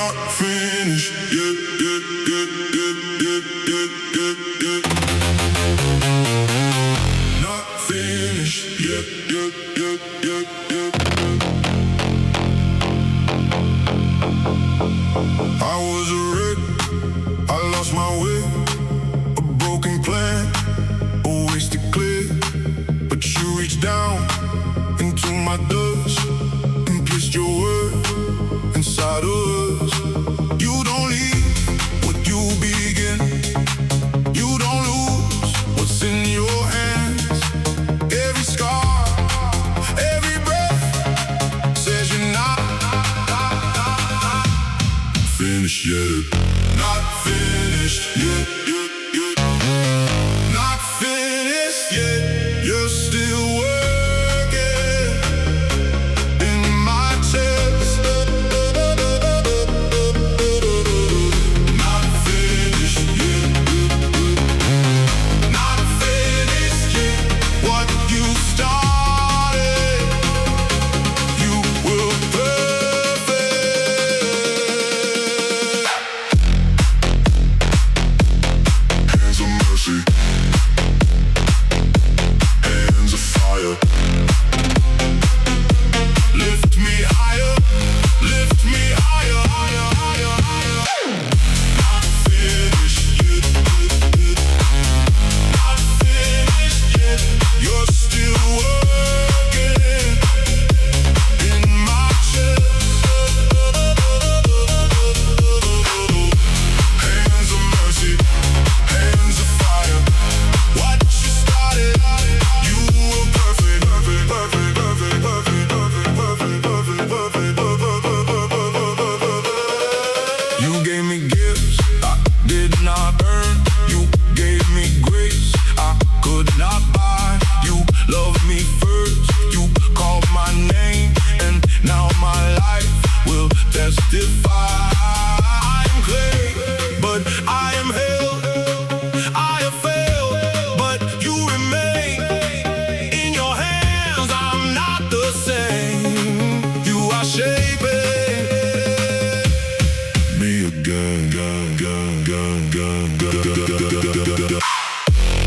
not finished yet, yet, yet, yet, yet, yet, yet, yet. Not finished yet, yet, yet, yet, yet, yet. I was a wreck, I lost my way, a broken plan, a wasted clay. But you reached down into my dust and placed your word inside us. You don't leave what you begin. You don't lose what's in your hands. Every scar, every breath says you're not finished yet. Not finished yet, yet, yet. Not finished yet. You're still working in my chest. Not finished yet. Not finished yet. What you started, you will perfect. Hands of mercy, hands of fire. Lift me higher, lift me higher, higher, higher, higher. Not finished yet, not finished yet. You're still working in my chest. Hands of mercy, hands of fire. What you started, you will perfect, perfect, perfect, perfect, perfect, perfect, perfect, perfect, perfect, perfect. You gave me gifts I did not earn. You gave me grace I could not buy. You loved me first. You called my name, and now my life will testify. I'm clay, but I am held. I have failed, but you remain. In your hands, I'm not the same. You are shaping me again, gun, gun, gun, gun, gun, gun, gun, gun, gun.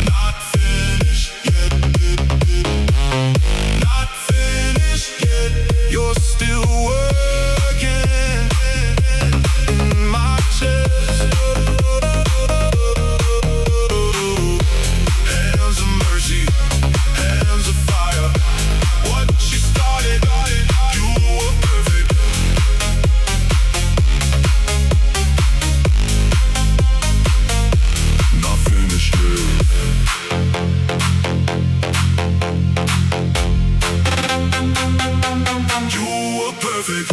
Not finished yet, not finished yet. You're still working in my chest. Hands of mercy, hands of fire. What you started, you were perfect. Not finished yet. You were perfect.